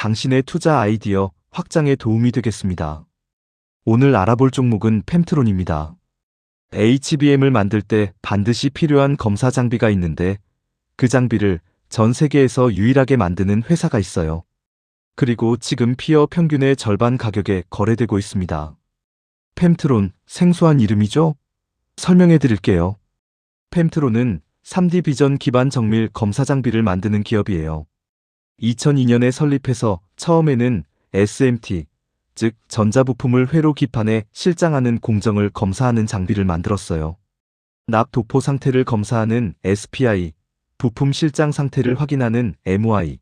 당신의 투자 아이디어 확장에 도움이 되겠습니다. 오늘 알아볼 종목은 펜트론입니다. HBM을 만들 때 반드시 필요한 검사 장비가 있는데 그 장비를 전 세계에서 유일하게 만드는 회사가 있어요. 그리고 지금 피어 평균의 절반 가격에 거래되고 있습니다. 펜트론, 생소한 이름이죠? 설명해 드릴게요. 펜트론은 3D 비전 기반 정밀 검사 장비를 만드는 기업이에요. 2002년에 설립해서 처음에는 SMT, 즉 전자부품을 회로 기판에 실장하는 공정을 검사하는 장비를 만들었어요. 납 도포 상태를 검사하는 SPI, 부품 실장 상태를 확인하는 MOI,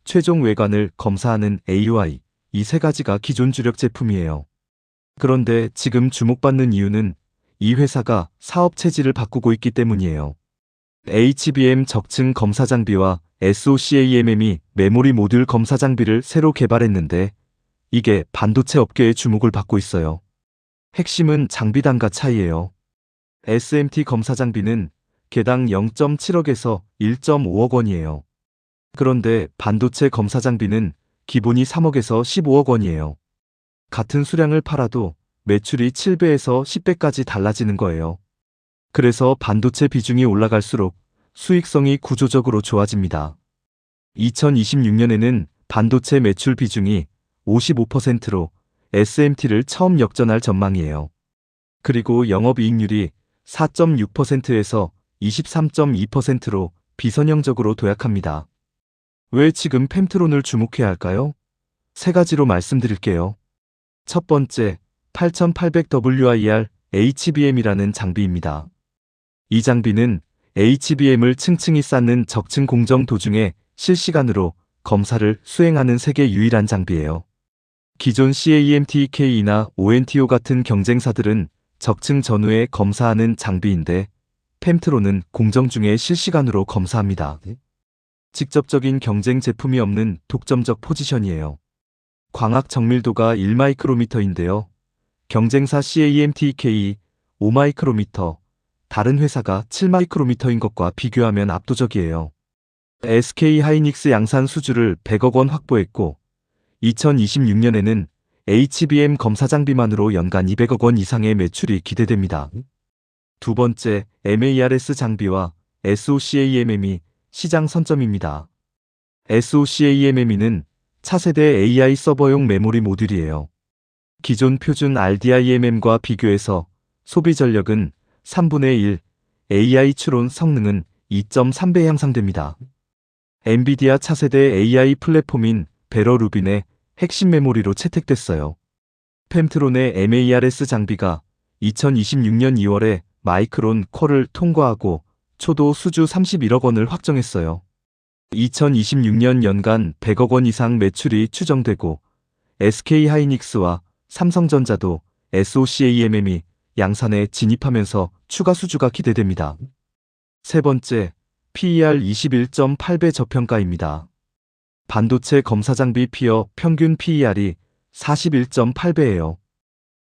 최종 외관을 검사하는 AUI, 이 세 가지가 기존 주력 제품이에요. 그런데 지금 주목받는 이유는 이 회사가 사업 체질을 바꾸고 있기 때문이에요. HBM 적층 검사 장비와 SOCAMM이 메모리 모듈 검사 장비를 새로 개발했는데 이게 반도체 업계의 주목을 받고 있어요. 핵심은 장비 단가 차이예요. SMT 검사 장비는 개당 0.7억에서 1.5억 원이에요. 그런데 반도체 검사 장비는 기본이 3억에서 15억 원이에요. 같은 수량을 팔아도 매출이 7배에서 10배까지 달라지는 거예요. 그래서 반도체 비중이 올라갈수록 수익성이 구조적으로 좋아집니다. 2026년에는 반도체 매출 비중이 55%로 SMT를 처음 역전할 전망이에요. 그리고 영업이익률이 4.6%에서 23.2%로 비선형적으로 도약합니다. 왜 지금 펜트론을 주목해야 할까요? 세 가지로 말씀드릴게요. 첫 번째, 8800WIR HBM이라는 장비입니다. 이 장비는 HBM을 층층이 쌓는 적층 공정 도중에 실시간으로 검사를 수행하는 세계 유일한 장비예요. 기존 CAMTK나 ONTO 같은 경쟁사들은 적층 전후에 검사하는 장비인데 펜트론은 공정 중에 실시간으로 검사합니다. 직접적인 경쟁 제품이 없는 독점적 포지션이에요. 광학 정밀도가 1마이크로미터인데요. 경쟁사 CAMTK 5마이크로미터, 다른 회사가 7마이크로미터인 것과 비교하면 압도적이에요. SK 하이닉스 양산 수주를 100억 원 확보했고 2026년에는 HBM 검사 장비만으로 연간 200억 원 이상의 매출이 기대됩니다. 두 번째, MARS 장비와 SOCAMM이 시장 선점입니다. SOCAMM은 차세대 AI 서버용 메모리 모듈이에요. 기존 표준 RDIMM과 비교해서 소비 전력은 3분의 1, AI 추론 성능은 2.3배 향상됩니다. 엔비디아 차세대 AI 플랫폼인 베러 루빈의 핵심 메모리로 채택됐어요. 펜트론의 MARS 장비가 2026년 2월에 마이크론 퀄을 통과하고 초도 수주 31억 원을 확정했어요. 2026년 연간 100억 원 이상 매출이 추정되고 SK 하이닉스와 삼성전자도 SOCAMM이 양산에 진입하면서 추가 수주가 기대됩니다. 세 번째, PER 21.8배 저평가입니다. 반도체 검사 장비 피어 평균 PER이 41.8배예요.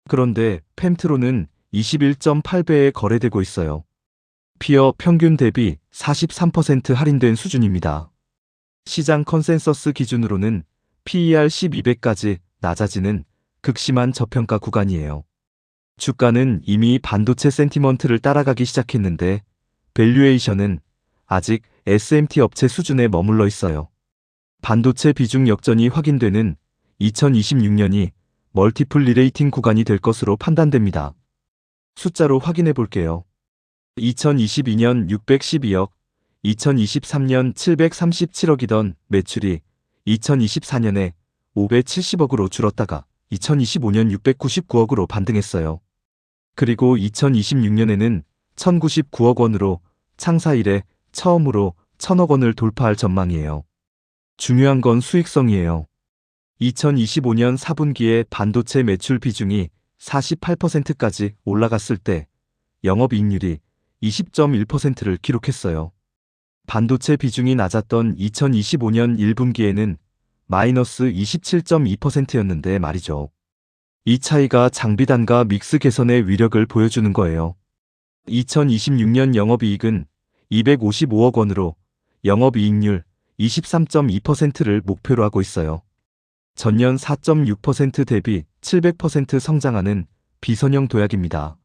그런데 펜트론은 21.8배에 거래되고 있어요. 피어 평균 대비 43% 할인된 수준입니다. 시장 컨센서스 기준으로는 PER 12배까지 낮아지는 극심한 저평가 구간이에요. 주가는 이미 반도체 센티먼트를 따라가기 시작했는데 밸류에이션은 아직 SMT 업체 수준에 머물러 있어요. 반도체 비중 역전이 확인되는 2026년이 멀티플 리레이팅 구간이 될 것으로 판단됩니다. 숫자로 확인해 볼게요. 2022년 612억, 2023년 737억이던 매출이 2024년에 570억으로 줄었다가 2025년 699억으로 반등했어요. 그리고 2026년에는 1099억 원으로 창사 이래 처음으로 1000억 원을 돌파할 전망이에요. 중요한 건 수익성이에요. 2025년 4분기에 반도체 매출 비중이 48%까지 올라갔을 때 영업이익률이 20.1%를 기록했어요. 반도체 비중이 낮았던 2025년 1분기에는 마이너스 27.2%였는데 말이죠. 이 차이가 장비 단가 믹스 개선의 위력을 보여주는 거예요. 2026년 영업이익은 255억 원으로 영업이익률 23.2%를 목표로 하고 있어요. 전년 4.6% 대비 700% 성장하는 비선형 도약입니다.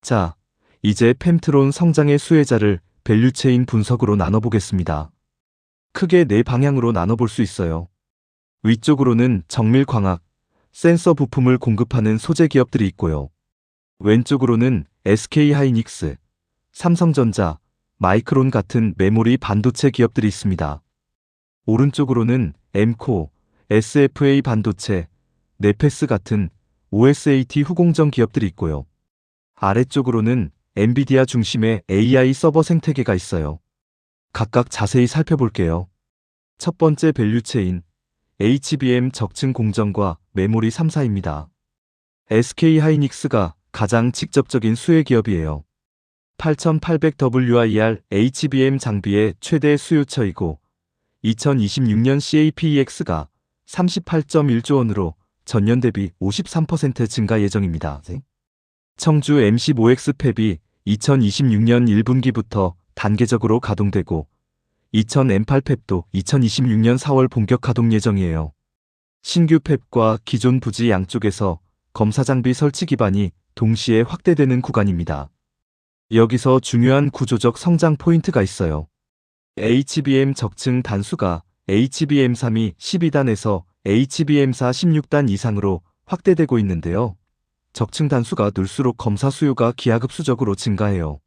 자, 이제 펜트론 성장의 수혜자를 밸류체인 분석으로 나눠보겠습니다. 크게 네 방향으로 나눠볼 수 있어요. 위쪽으로는 정밀광학, 센서 부품을 공급하는 소재 기업들이 있고요. 왼쪽으로는 SK하이닉스, 삼성전자, 마이크론 같은 메모리 반도체 기업들이 있습니다. 오른쪽으로는 엠코, SFA 반도체, 네페스 같은 OSAT 후공정 기업들이 있고요. 아래쪽으로는 엔비디아 중심의 AI 서버 생태계가 있어요. 각각 자세히 살펴볼게요. 첫 번째 밸류체인 HBM 적층 공정과 메모리 3사입니다. SK하이닉스가 가장 직접적인 수혜 기업이에요. 8800WIR HBM 장비의 최대 수요처이고 2026년 CAPEX가 38.1조 원으로 전년 대비 53% 증가 예정입니다. 청주 MC5X 팹이 2026년 1분기부터 단계적으로 가동되고 2000M8 팹도 2026년 4월 본격 가동 예정이에요. 신규 팹과 기존 부지 양쪽에서 검사 장비 설치 기반이 동시에 확대되는 구간입니다. 여기서 중요한 구조적 성장 포인트가 있어요. HBM 적층 단수가 HBM3이 12단에서 HBM4 16단 이상으로 확대되고 있는데요. 적층 단수가 늘수록 검사 수요가 기하급수적으로 증가해요.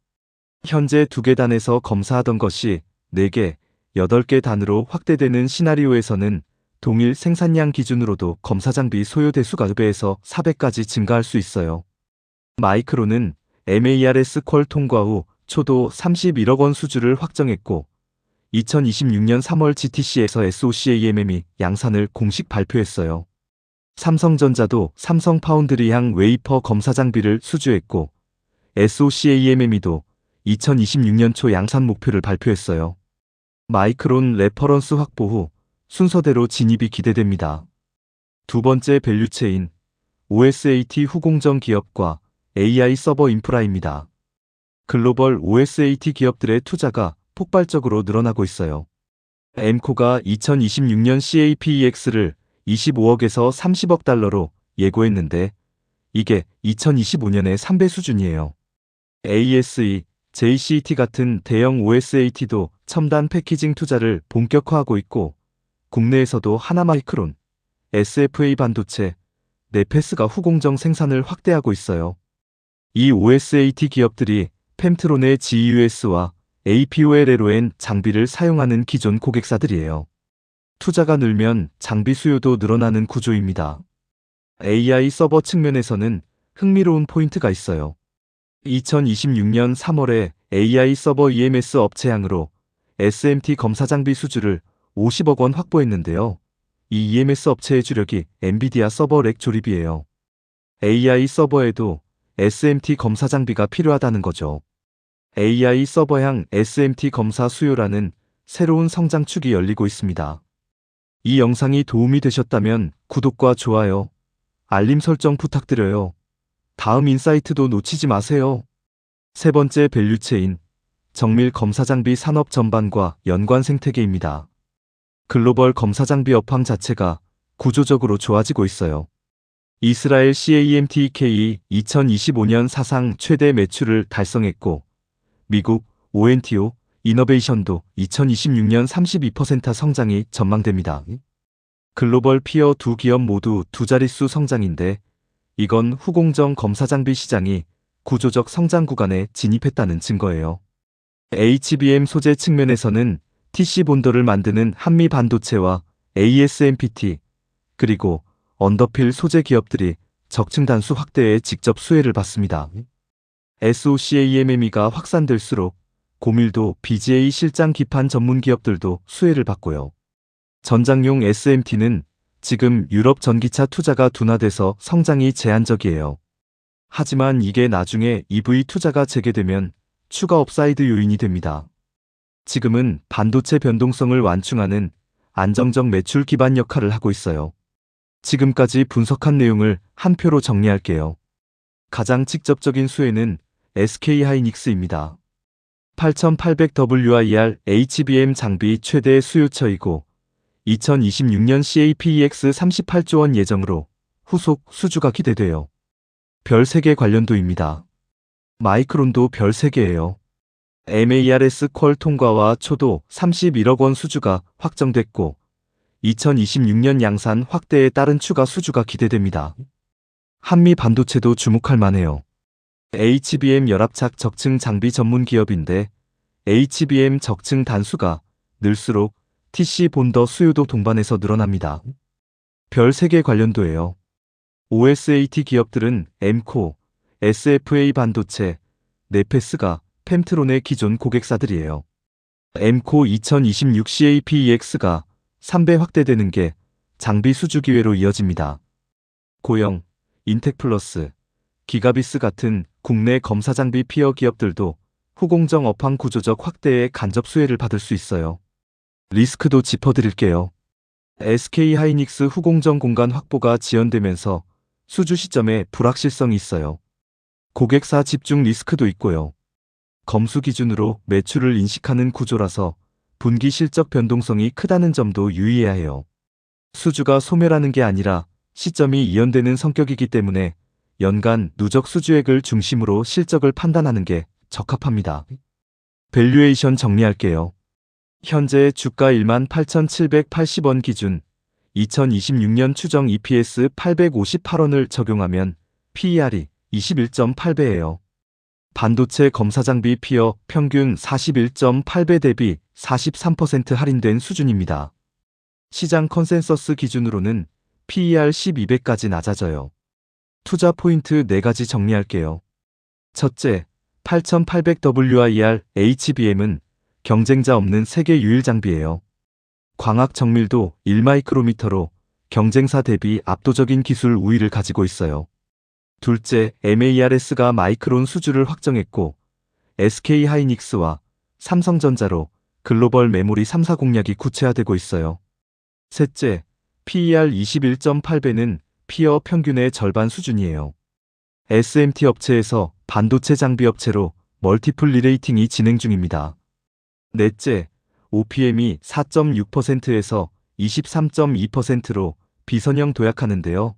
현재 2개 단에서 검사하던 것이 4개, 8개 단으로 확대되는 시나리오에서는 동일 생산량 기준으로도 검사 장비 소요 대수가 2배에서 4배까지 증가할 수 있어요. 마이크론은 MARS 퀄 통과 후 초도 31억 원 수주를 확정했고 2026년 3월 GTC에서 SOCAMM이 양산을 공식 발표했어요. 삼성전자도 삼성 파운드리향 웨이퍼 검사 장비를 수주했고 SOCAMM이도 2026년 초 양산 목표를 발표했어요. 마이크론 레퍼런스 확보 후 순서대로 진입이 기대됩니다. 두 번째 밸류체인 OSAT 후공정 기업과 AI 서버 인프라입니다. 글로벌 OSAT 기업들의 투자가 폭발적으로 늘어나고 있어요. 엠코가 2026년 CAPEX를 25억에서 30억 달러로 예고했는데 이게 2025년의 3배 수준이에요. ASE, JCET 같은 대형 OSAT도 첨단 패키징 투자를 본격화하고 있고 국내에서도 하나마이크론, SFA 반도체, 네페스가 후공정 생산을 확대하고 있어요. 이 OSAT 기업들이 펜트론의 GUS와 APOLLON 장비를 사용하는 기존 고객사들이에요. 투자가 늘면 장비 수요도 늘어나는 구조입니다. AI 서버 측면에서는 흥미로운 포인트가 있어요. 2026년 3월에 AI 서버 EMS 업체향으로 SMT 검사 장비 수주를 50억 원 확보했는데요. 이 EMS 업체의 주력이 엔비디아 서버 렉 조립이에요. AI 서버에도 SMT 검사 장비가 필요하다는 거죠. AI 서버향 SMT 검사 수요라는 새로운 성장축이 열리고 있습니다. 이 영상이 도움이 되셨다면 구독과 좋아요, 알림 설정 부탁드려요. 다음 인사이트도 놓치지 마세요. 세 번째 밸류체인 정밀 검사 장비 산업 전반과 연관 생태계입니다. 글로벌 검사 장비 업황 자체가 구조적으로 좋아지고 있어요. 이스라엘 CAMTEK이 2025년 사상 최대 매출을 달성했고 미국 ONTO 이너베이션도 2026년 32% 성장이 전망됩니다. 글로벌 피어 두 기업 모두 두 자릿수 성장인데 이건 후공정 검사 장비 시장이 구조적 성장 구간에 진입했다는 증거예요. HBM 소재 측면에서는 TC 본더를 만드는 한미 반도체와 ASMPT 그리고 언더필 소재 기업들이 적층 단수 확대에 직접 수혜를 받습니다. SOCAMME가 확산될수록 고밀도 BGA 실장 기판 전문 기업들도 수혜를 받고요. 전장용 SMT는 지금 유럽 전기차 투자가 둔화돼서 성장이 제한적이에요. 하지만 이게 나중에 EV 투자가 재개되면 추가 업사이드 요인이 됩니다. 지금은 반도체 변동성을 완충하는 안정적 매출 기반 역할을 하고 있어요. 지금까지 분석한 내용을 한 표로 정리할게요. 가장 직접적인 수혜는 SK하이닉스입니다. 8800WIR HBM 장비 최대 수요처이고 2026년 CAPEX 38조 원 예정으로 후속 수주가 기대돼요. 별 3개 관련도입니다. 마이크론도 별 3개예요. MARS 퀄 통과와 초도 31억 원 수주가 확정됐고 2026년 양산 확대에 따른 추가 수주가 기대됩니다. 한미 반도체도 주목할 만해요. HBM 열압착 적층 장비 전문 기업인데 HBM 적층 단수가 늘수록 TC 본더 수요도 동반해서 늘어납니다. 별 3개 관련도예요. OSAT 기업들은 엠코, SFA 반도체, 네페스가 펜트론의 기존 고객사들이에요. 엠코 2026 CAPEX가 3배 확대되는 게 장비 수주 기회로 이어집니다. 고영, 인텍플러스, 기가비스 같은 국내 검사 장비 피어 기업들도 후공정 업황 구조적 확대에 간접 수혜를 받을 수 있어요. 리스크도 짚어드릴게요. SK하이닉스 후공정 공간 확보가 지연되면서 수주 시점에 불확실성이 있어요. 고객사 집중 리스크도 있고요. 검수 기준으로 매출을 인식하는 구조라서 분기 실적 변동성이 크다는 점도 유의해야 해요. 수주가 소멸하는 게 아니라 시점이 이연되는 성격이기 때문에 연간 누적 수주액을 중심으로 실적을 판단하는 게 적합합니다. 밸류에이션 정리할게요. 현재 주가 18,780원 기준 2026년 추정 EPS 858원을 적용하면 PER이 21.8배예요. 반도체 검사 장비 피어 평균 41.8배 대비 43% 할인된 수준입니다. 시장 컨센서스 기준으로는 PER 12배까지 낮아져요. 투자 포인트 4가지 정리할게요. 첫째, 8800WIR HBM은 경쟁자 없는 세계 유일 장비예요. 광학 정밀도 1마이크로미터로 경쟁사 대비 압도적인 기술 우위를 가지고 있어요. 둘째, MARS가 마이크론 수주를 확정했고 SK하이닉스와 삼성전자로 글로벌 메모리 3사 공략이 구체화되고 있어요. 셋째, PER 21.8배는 피어 평균의 절반 수준이에요. SMT 업체에서 반도체 장비 업체로 멀티플 리레이팅이 진행 중입니다. 넷째, OPM이 4.6%에서 23.2%로 비선형 도약하는데요.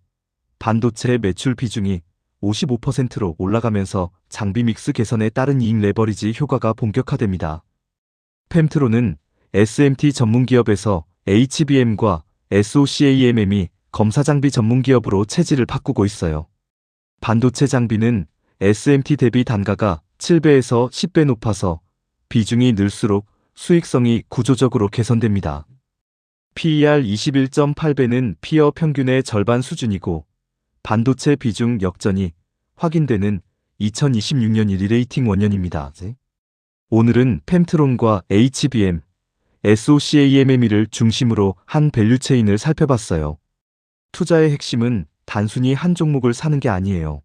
반도체 매출 비중이 55%로 올라가면서 장비 믹스 개선에 따른 이익 레버리지 효과가 본격화됩니다. 펜트론은 SMT 전문기업에서 HBM과 SOCAMM이 검사 장비 전문기업으로 체질을 바꾸고 있어요. 반도체 장비는 SMT 대비 단가가 7배에서 10배 높아서 비중이 늘수록 수익성이 구조적으로 개선됩니다. PER 21.8배는 피어 평균의 절반 수준이고 반도체 비중 역전이 확인되는 2026년 리레이팅 원년입니다. 오늘은 펜트론과 HBM, SOCAMM을 중심으로 한 밸류체인을 살펴봤어요. 투자의 핵심은 단순히 한 종목을 사는 게 아니에요.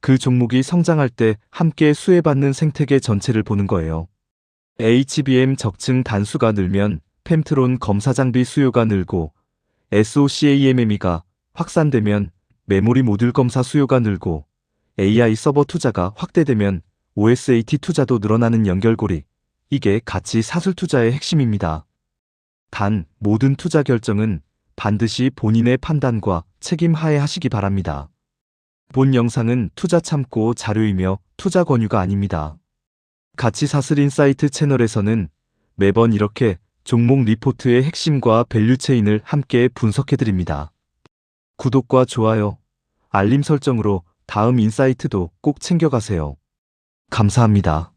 그 종목이 성장할 때 함께 수혜받는 생태계 전체를 보는 거예요. HBM 적층 단수가 늘면 펜트론 검사 장비 수요가 늘고 SOCAMM가 확산되면 메모리 모듈 검사 수요가 늘고 AI 서버 투자가 확대되면 OSAT 투자도 늘어나는 연결고리. 이게 가치 사슬 투자의 핵심입니다. 단, 모든 투자 결정은 반드시 본인의 판단과 책임 하에 하시기 바랍니다. 본 영상은 투자 참고 자료이며 투자 권유가 아닙니다. 가치 사슬 인사이트 채널에서는 매번 이렇게 종목 리포트의 핵심과 밸류체인을 함께 분석해드립니다. 구독과 좋아요, 알림 설정으로 다음 인사이트도 꼭 챙겨가세요. 감사합니다.